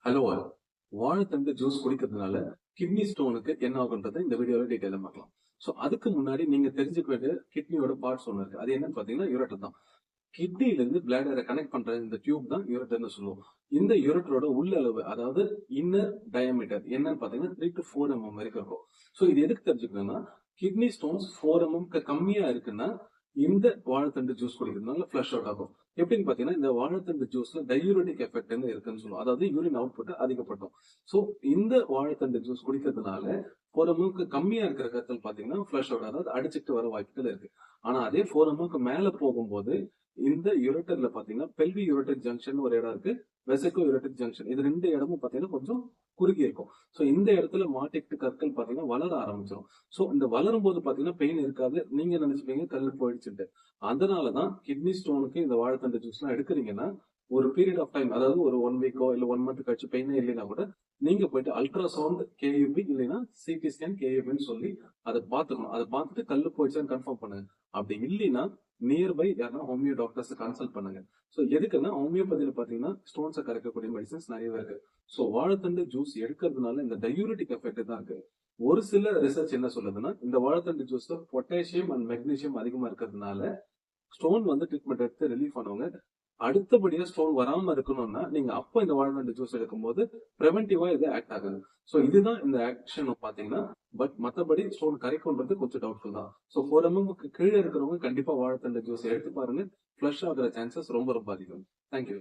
Hello all. வாழைத்தண்டு juice குடிக்கிறதுனால kidney ஸ்டோனுக்கு என்ன ஆகுன்றதை இந்த வீடியோல டீட்டெயிலா பார்க்கலாம். ஸோ அதுக்கு முன்னாடி நீங்க தெரிஞ்சுக்க வேண்டிய கிட்னியோட பார்ட்ஸ் ஒன்று இருக்கு. அது என்னன்னு பாத்தீங்கன்னா யூரேட்டர் தான். கிட்னில இருந்து பிளாடரை கனெக்ட் பண்ற இந்த டியூப் தான் யூரேட்டர்னு சொல்லுவோம். இந்த யூரேட்டரோட உள்ள அளவு, அதாவது இன்னர் டயமீட்டர் என்னன்னு பாத்தீங்கன்னா 3 to 4 mm வரைக்கும் இருக்கும். ஸோ இது எதுக்கு தெரிஞ்சுக்கணும்னா, கிட்னி ஸ்டோன்ஸ் 4 mm கம்மியா இருக்குன்னா இந்த வாழைத்தண்டு ஜூஸ் குடிக்கிறதுனால ஃபிளஷ் அவுட் ஆகும். எப்படின்னு பாத்தீங்கன்னா, இந்த வாழைத்தண்டு ஜூஸ்ல டையூரெட்டிக் எஃபெக்ட் இருக்குன்னு சொல்லுவோம். அதாவது யூரின் அவுட்புட் அதிகப்படுத்தும். சோ இந்த வாழைத்தண்டு ஜூஸ் குடிக்கிறதுனால 4 mm கம்மியா இருக்கிற கருத்தில் பாத்தீங்கன்னா ஃபிளஷ் அவுட், அதாவது அடிச்சுட்டு வர வாய்ப்புகள் இருக்கு. ஆனா அதே 4 mm மேல போகும்போது இந்த யூரேட்டர்ல பாத்தீங்கன்னா பெல்வி யூரேட்டிக் ஜங்ஷன் ஒரு இடம் இருக்கு, வெசிகோ யூரேட்டிக் ஜங்ஷன், இது ரெண்டு இடமும் பாத்தீங்கன்னா கொஞ்சம் குறுகி இருக்கும். சோ இந்த இடத்துல மாட்டிக்கிட்டு கற்கள் பாத்தீங்கன்னா வளர ஆரம்பிச்சிடும். சோ இந்த வளரும் போது பாத்தீங்கன்னா பெயின் இருக்காது, நீங்க நினைச்சுப்பீங்க கல் போயிடுச்சுட்டு. அதனாலதான் கிட்னி ஸ்டோனுக்கு இந்த வாழைத்தண்டு ஜூஸ் எல்லாம் எடுக்கிறீங்கன்னா ஒரு பீரியட் ஆஃப் டைம், அதாவது ஒரு 1 வீக்கோ இல்ல 1 மந்த் கழிச்சு பெயினே இல்லைன்னா கூட நீங்க போயிட்டு அல்ட்ராசவுண்ட் கேயூபி இல்லைன்னா சிடி ஸ்கேன் கேயூபின்னு சொல்லி அதை பார்த்துக்கணும். அதை பார்த்துட்டு கல்லு போயிடுச்சான்னு கன்ஃபார்ம் பண்ணுங்க. அப்படி இல்லைன்னா நியர்பை யாருன்னா ஹோமியோ டாக்டர்ஸ் கன்சல்ட் பண்ணுங்க. சோ எதுக்குன்னா ஹோமியோபதியில பாத்தீங்கன்னா ஸ்டோன்ஸை கரைக்கக்கூடிய மெடிசன்ஸ் நிறையவே இருக்கு. சோ வாழைத்தண்டு ஜூஸ் எடுக்கிறதுனால இந்த டையூரிட்டிக் எஃபெக்ட் தான் இருக்கு. ஒரு சில ரிசர்ச் என்ன சொல்லுதுன்னா, இந்த வாழைத்தண்டு ஜூஸ்ல பொட்டாசியம் அண்ட் மெக்னீசியம் அதிகமா இருக்கிறதுனால ஸ்டோன் ட்ரீட்மெண்ட் எடுத்து ரிலீஃப் ஆனவங்க அடுத்தபடியா ஸ்டோன் வராம இருக்கணும்னா நீங்க அப்ப இந்த வாழைத்தண்டு ஜூஸ் எடுக்கும்போது பிரிவென்டிவா இது ஆக்ட் ஆகுது. சோ இதுதான் இந்த ஆக்ஷன் பாத்தீங்கன்னா. பட் மத்தபடி ஸ்டோன் கரைக்கும்ன்றது கொஞ்சம் டவுட்ஃபுல் தான். சோ 4 mm கீழே இருக்கிறவங்க கண்டிப்பா வாழைத்தண்டு ஜூஸ் எடுத்து பாருங்க. ஃபிளஷ் ஆகுற சான்சஸ் ரொம்ப ரொம்ப அதிகம். தேங்க்யூ.